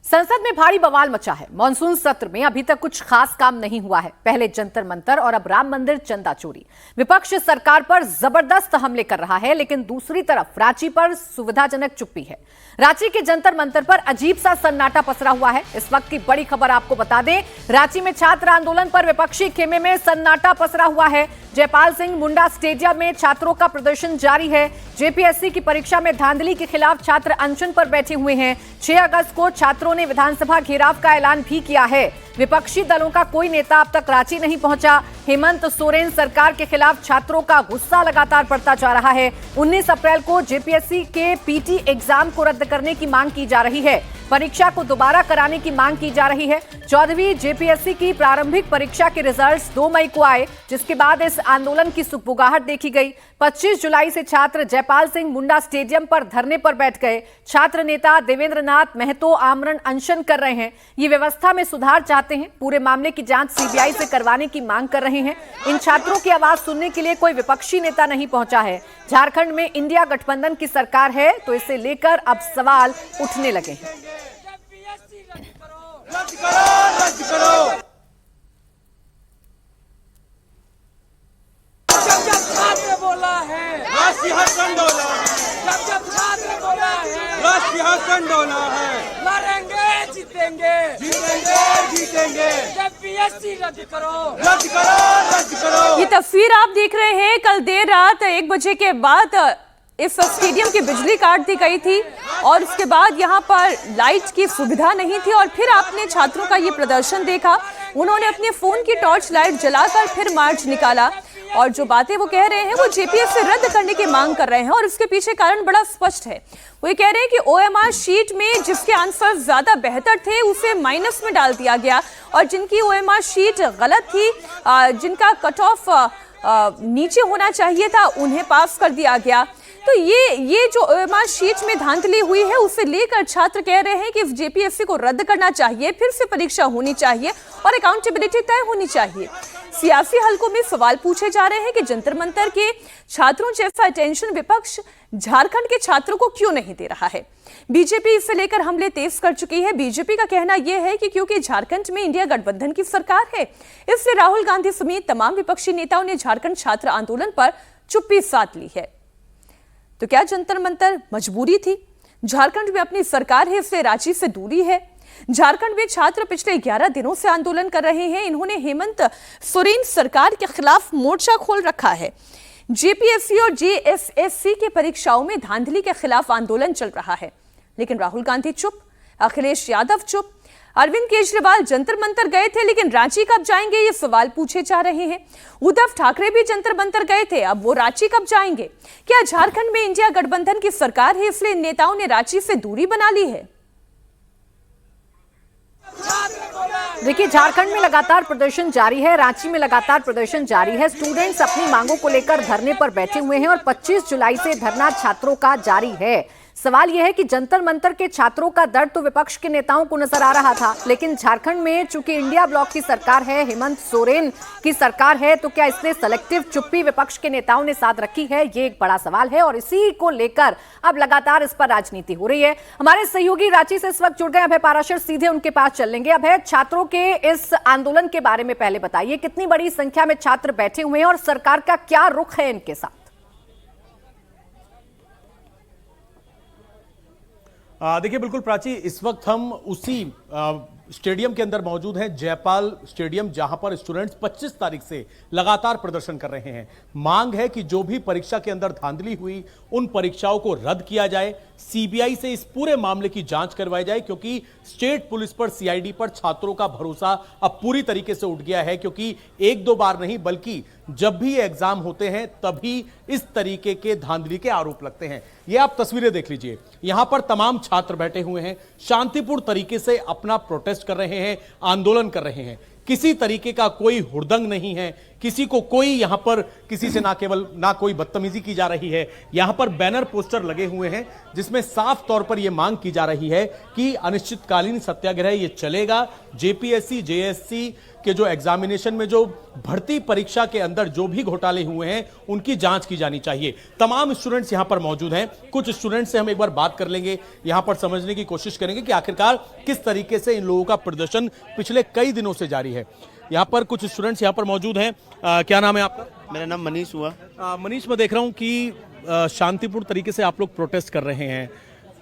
संसद में भारी बवाल मचा है। मॉनसून सत्र में अभी तक कुछ खास काम नहीं हुआ है। पहले जंतर मंतर और अब राम मंदिर चंदा चोरी। विपक्ष सरकार पर जबरदस्त हमले कर रहा है, लेकिन दूसरी तरफ रांची पर सुविधाजनक चुप्पी है। रांची के जंतर मंतर पर अजीब सा सन्नाटा पसरा हुआ है। इस वक्त की बड़ी खबर आपको बता दें, रांची में छात्र आंदोलन पर विपक्षी खेमे में सन्नाटा पसरा हुआ है। जयपाल सिंह मुंडा स्टेडियम में छात्रों का प्रदर्शन जारी है। जेपीएससी की परीक्षा में धांधली के खिलाफ छात्र अनशन पर बैठे हुए हैं। 6 अगस्त को छात्रों ने विधानसभा घेराव का ऐलान भी किया है। विपक्षी दलों का कोई नेता अब तक रांची नहीं पहुंचा। हेमंत सोरेन सरकार के खिलाफ छात्रों का गुस्सा लगातार बढ़ता जा रहा है। 19 अप्रैल को जेपीएससी के पीटी एग्जाम को रद्द करने की मांग की जा रही है। परीक्षा को दोबारा कराने की मांग की जा रही है। 14वीं जेपीएससी की प्रारंभिक परीक्षा के रिजल्ट्स 2 मई को आए, जिसके बाद इस आंदोलन की सुगबुगाहट देखी गई। 25 जुलाई से छात्र जयपाल सिंह मुंडा स्टेडियम पर धरने पर बैठ गए। छात्र नेता देवेंद्र नाथ महतो आमरण अनशन कर रहे हैं। ये व्यवस्था में सुधार चाहते हैं। पूरे मामले की जांच सीबीआई से करवाने की मांग कर रहे हैं। इन छात्रों की आवाज सुनने के लिए कोई विपक्षी नेता नहीं पहुंचा है। झारखंड में इंडिया गठबंधन की सरकार है, तो इसे लेकर अब सवाल उठने लगे हैं। रद्द करो, रद्द करो। जब छात्र बोला है, राष्ट्रीय डोला है। जब छात्र बोला है, राष्ट्रीय डोला है। लड़ेंगे, जीतेंगे, जीतेंगे, जीतेंगे। जेपीएससी रद्द करो, रद्द करो, रद्द करो। ये तस्वीर आप देख रहे हैं, कल देर रात 1 बजे के बाद इस स्टेडियम की बिजली काट दी गई थी और उसके बाद यहाँ पर लाइट की सुविधा नहीं थी। और फिर आपने छात्रों का ये प्रदर्शन देखा। उन्होंने अपने फोन की टॉर्च लाइट जलाकर फिर मार्च निकाला और जो बातें वो कह रहे हैं वो जेपीएससी रद्द करने की मांग कर रहे हैं। और इसके पीछे कारण बड़ा स्पष्ट है। वो ये कह रहे हैं कि ओएमआर शीट में जिसके आंसर ज्यादा बेहतर थे उसे माइनस में डाल दिया गया और जिनकी ओएमआर शीट गलत थी, जिनका कट ऑफ नीचे होना चाहिए था, उन्हें पास कर दिया गया। तो ये जो ओएमआर शीट में धांधली हुई है उसे लेकर छात्र कह रहे हैं कि इस जेपीएससी को रद्द करना चाहिए, फिर से परीक्षा होनी चाहिए और अकाउंटेबिलिटी तय होनी चाहिए। सियासी हलकों में सवाल पूछे जा रहे हैं कि जंतर मंतर के छात्रों जैसा अटेंशन विपक्ष झारखंड के छात्रों को क्यों नहीं दे रहा है। बीजेपी इसे लेकर हमले तेज कर चुकी है। बीजेपी का कहना यह है कि क्योंकि झारखंड में इंडिया गठबंधन की सरकार है, इसलिए राहुल गांधी समेत तमाम विपक्षी नेताओं ने झारखंड छात्र आंदोलन पर चुप्पी साध ली है। तो क्या जंतर मंतर मजबूरी थी? झारखंड में अपनी सरकार है, इसलिए रांची से दूरी है। झारखंड में छात्र पिछले 11 दिनों से आंदोलन कर रहे हैं। इन्होंने हेमंत सोरेन सरकार के खिलाफ मोर्चा खोल रखा है। जेपीएससी और जेएसएससी की परीक्षाओं में धांधली के खिलाफ आंदोलन चल रहा है, लेकिन राहुल गांधी चुप, अखिलेश यादव चुप। अरविंद केजरीवाल जंतर मंतर गए थे, लेकिन रांची कब जाएंगे ये सवाल पूछे जा रहे हैं। उद्धव ठाकरे भी जंतर मंतर गए थे, अब वो रांची कब जाएंगे? क्या झारखंड में इंडिया गठबंधन की सरकार है, इसलिए नेताओं ने रांची से दूरी बना ली है? देखिए, झारखंड में लगातार प्रदर्शन जारी है, रांची में लगातार प्रदर्शन जारी है। स्टूडेंट्स अपनी मांगों को लेकर धरने पर बैठे हुए हैं और 25 जुलाई से धरना छात्रों का जारी है। सवाल यह है कि जंतर मंतर के छात्रों का दर्द तो विपक्ष के नेताओं को नजर आ रहा था, लेकिन झारखंड में चूंकि इंडिया ब्लॉक की सरकार है, हेमंत सोरेन की सरकार है, तो क्या इसलिए सेलेक्टिव चुप्पी विपक्ष के नेताओं ने साध रखी है? ये एक बड़ा सवाल है और इसी को लेकर अब लगातार इस पर राजनीति हो रही है। हमारे सहयोगी रांची से इस वक्त जुड़ गए अभय पाराशर, सीधे उनके पास चलेंगे। अभय, छात्रों के इस आंदोलन के बारे में पहले बताइए, कितनी बड़ी संख्या में छात्र बैठे हुए हैं और सरकार का क्या रुख है इनके साथ? देखिए, बिल्कुल प्राची, इस वक्त हम उसी स्टेडियम के अंदर मौजूद हैं, जयपाल स्टेडियम, जहां पर स्टूडेंट्स 25 तारीख से लगातार प्रदर्शन कर रहे हैं। मांग है कि जो भी परीक्षा के अंदर धांधली हुई उन परीक्षाओं को रद्द किया जाए, सीबीआई से इस पूरे मामले की जांच करवाई जाए, क्योंकि स्टेट पुलिस पर, सीआईडी पर छात्रों का भरोसा अब पूरी तरीके से उठ गया है। क्योंकि 1-2 बार नहीं, बल्कि जब भी ये एग्जाम होते हैं तभी इस तरीके के धांधली के आरोप लगते हैं। ये आप तस्वीरें देख लीजिए, यहां पर तमाम छात्र बैठे हुए हैं, शांतिपूर्ण तरीके से अपना प्रोटेस्ट कर रहे हैं, आंदोलन कर रहे हैं। किसी तरीके का कोई हुड़दंग नहीं है, किसी को कोई यहां पर किसी से ना कोई बदतमीजी की जा रही है। यहां पर बैनर पोस्टर लगे हुए हैं जिसमें साफ तौर पर यह मांग की जा रही है कि अनिश्चितकालीन सत्याग्रह ये चलेगा। जेपीएससी जेएससी के जो एग्जामिनेशन में जो भर्ती परीक्षा के अंदर जो भी घोटाले हुए हैं उनकी जांच की जानी चाहिए। तमाम स्टूडेंट्स यहां पर मौजूद हैं। कुछ स्टूडेंट्स से हम एक बार बात कर लेंगे, यहां पर समझने की कोशिश करेंगे कि आखिरकार किस तरीके से इन लोगों का प्रदर्शन पिछले कई दिनों से जारी है। यहां पर कुछ स्टूडेंट्स यहां पर मौजूद हैं। क्या नाम है आपका? मेरा नाम मनीष हुआ। मनीष, मैं देख रहा हूं कि शांतिपूर्ण तरीके से आप लोग प्रोटेस्ट कर रहे हैं।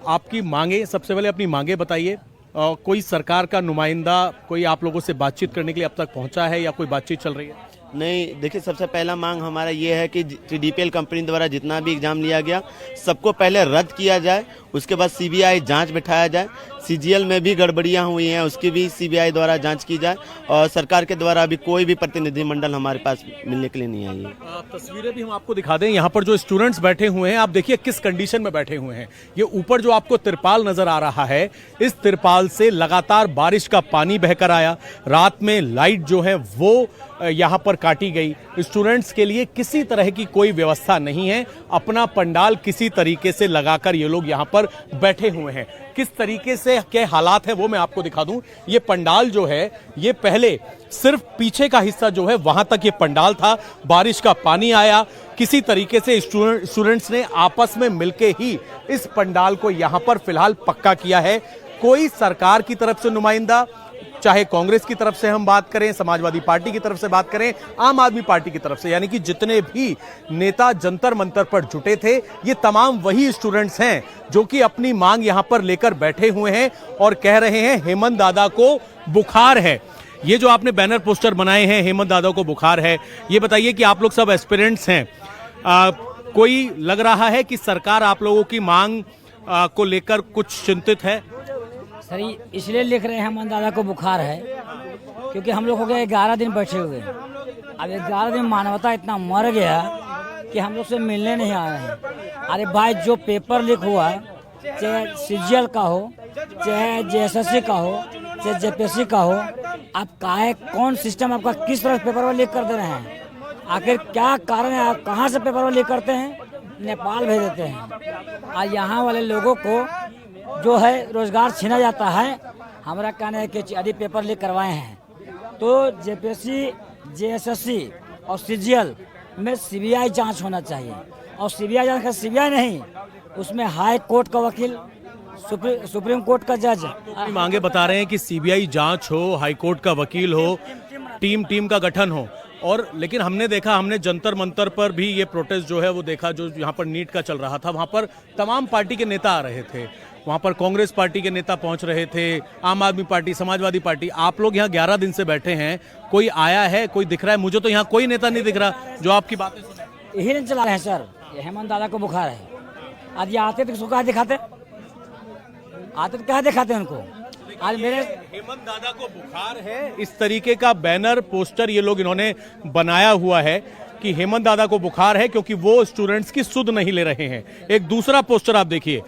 आपकी मांगे, सबसे पहले अपनी मांगे बताइए। कोई सरकार का नुमाइंदा कोई आप लोगों से बातचीत करने के लिए अब तक पहुंचा है या कोई बातचीत चल रही है? नहीं, देखिए, सबसे पहला मांग हमारा ये है कि डीपीएल कंपनी द्वारा जितना भी एग्जाम लिया गया सबको पहले रद्द किया जाए, उसके बाद सीबीआई जांच बिठाया जाए। सीजीएल में भी गड़बड़ियां हुई हैं, उसकी भी सीबीआई द्वारा जांच की जाए और सरकार के द्वारा अभी कोई भी प्रतिनिधिमंडल हमारे पास मिलने के लिए नहीं आई है। तस्वीरें भी हम आपको दिखा दें। यहाँ पर जो स्टूडेंट्स बैठे हुए हैं, आप देखिए किस कंडीशन में बैठे हुए हैं। ये ऊपर जो आपको तिरपाल नजर आ रहा है, इस तिरपाल से लगातार बारिश का पानी बहकर आया। रात में लाइट जो है वो यहाँ पर काटी गई। स्टूडेंट्स के लिए किसी तरह की कोई व्यवस्था नहीं है। अपना पंडाल किसी तरीके से लगाकर ये लोग यहाँ पर बैठे हुए हैं। किस तरीके से के हालात है वो मैं आपको दिखा दूं। ये पंडाल जो है, ये पहले सिर्फ पीछे का हिस्सा जो है वहां तक ये पंडाल था। बारिश का पानी आया, किसी तरीके से स्टूडेंट्स ने आपस में मिलके ही इस पंडाल को यहां पर फिलहाल पक्का किया है। कोई सरकार की तरफ से नुमाइंदा, चाहे कांग्रेस की तरफ से हम बात करें, समाजवादी पार्टी की तरफ से बात करें, आम आदमी पार्टी की तरफ से, यानी कि जितने भी नेता जंतर मंतर पर जुटे थे, ये तमाम वही स्टूडेंट्स हैं जो कि अपनी मांग यहां पर लेकर बैठे हुए हैं और कह रहे हैं हेमंत दादा को बुखार है। ये जो आपने बैनर पोस्टर बनाए हैं, हेमंत दादा को बुखार है, ये बताइए कि आप लोग सब एस्पिरेंट्स हैं, कोई लग रहा है कि सरकार आप लोगों की मांग को लेकर कुछ चिंतित है? सर, इसलिए लिख रहे हैं हेमंत दादा को बुखार है क्योंकि हम लोग हो गए 11 दिन बैठे हुए। अब 11 दिन मानवता इतना मर गया कि हम लोग से मिलने नहीं आ रहे हैं। अरे भाई, जो पेपर लीक हुआ, चाहे सीजीएल का हो, चाहे जेएसएससी का हो, चाहे जेपीएससी का हो, आप काहे कौन सिस्टम आपका किस तरह पेपर लीक कर दे रहे हैं? आखिर क्या कारण है? आप कहाँ से पेपर लीक करते हैं? नेपाल भेज देते हैं और यहाँ वाले लोगों को जो है रोजगार छीना जाता है। हमारा कहना है कि यदि पेपर लीक करवाए हैं तो जेपीएससी, जेएसएससी और सीजीएल में सीबीआई जांच होना चाहिए। और सीबीआई जांच का सीबीआई नहीं, उसमें हाई कोर्ट का वकील, सुप्रीम कोर्ट का जज मांगे बता रहे हैं कि सीबीआई जांच हो, हाई कोर्ट का वकील हो, टीम का गठन हो। और लेकिन हमने देखा, हमने जंतर मंतर पर भी ये प्रोटेस्ट जो है वो देखा, जो यहाँ पर नीट का चल रहा था, वहाँ पर तमाम पार्टी के नेता आ रहे थे। वहाँ पर कांग्रेस पार्टी के नेता पहुँच रहे थे, आम आदमी पार्टी, समाजवादी पार्टी। आप लोग यहाँ 11 दिन से बैठे हैं, कोई आया है, कोई दिख रहा है? मुझे तो यहाँ कोई नेता नहीं दिख रहा जो आपकी बातें सुने। यही नहीं चला रहे हैं सर, हेमंत दादा को बुखार है। आज ये आते तो कहा दिखाते, आते तो क्या दिखाते उनको? आज मेरे हेमंत दादा को बुखार है, इस तरीके का बैनर पोस्टर ये लोग इन्होंने बनाया हुआ है कि हेमंत दादा को बुखार है क्योंकि वो स्टूडेंट्स की सुध नहीं ले रहे हैं। एक दूसरा पोस्टर आप देखिए,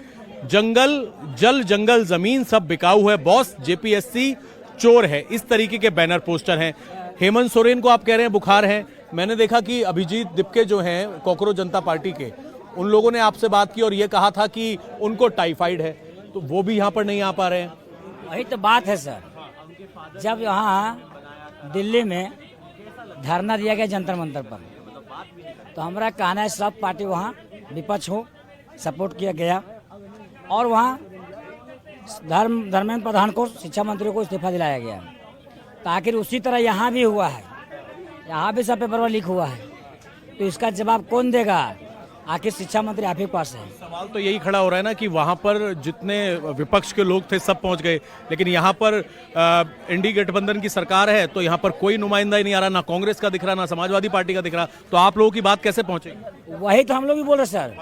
जंगल जमीन सब बिकाऊ है बॉस, जेपीएससी चोर है। इस तरीके के बैनर पोस्टर हैं। हेमंत सोरेन को आप कह रहे हैं बुखार है। मैंने देखा कि अभिजीत दिपके जो हैं कॉकरोच जनता पार्टी के, उन लोगों ने आपसे बात की और ये कहा था कि उनको टाइफाइड है, तो वो भी यहाँ पर नहीं आ पा रहे हैं। वही तो बात है सर। जब यहाँ दिल्ली में धरना दिया गया जंतर मंतर पर, तो हमारा कहना है सब पार्टी वहाँ विपक्ष हो, सपोर्ट किया गया और वहाँ धर्मेंद्र प्रधान को, शिक्षा मंत्री को इस्तीफा दिलाया गया। तो आखिर उसी तरह यहाँ भी हुआ है, यहाँ भी सब पेपर लीक हुआ है, तो इसका जवाब कौन देगा? आखिर शिक्षा मंत्री आप ही पास है। सवाल तो यही खड़ा हो रहा है ना कि वहां पर जितने विपक्ष के लोग थे सब पहुंच गए, लेकिन यहाँ पर एनडीए गठबंधन की सरकार है तो यहाँ पर कोई नुमाइंदा ही नहीं आ रहा, ना कांग्रेस का दिख रहा, ना समाजवादी पार्टी का दिख रहा। तो आप लोगों की बात कैसे पहुंचेगी? वही तो हम लोग भी बोल रहे सर,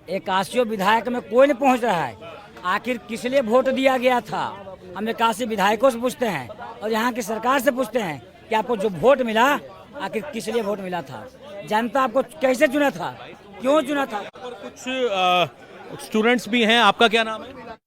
81 विधायक में कोई नहीं पहुंच रहा है। आखिर किस लिए वोट दिया गया था? हम 81 विधायकों से पूछते हैं और यहाँ की सरकार से पूछते हैं कि आपको जो वोट मिला, आखिर किस लिए वोट मिला था? जनता आपको कैसे चुना था, क्यों चुना था? कुछ स्टूडेंट्स भी हैं। आपका क्या नाम है?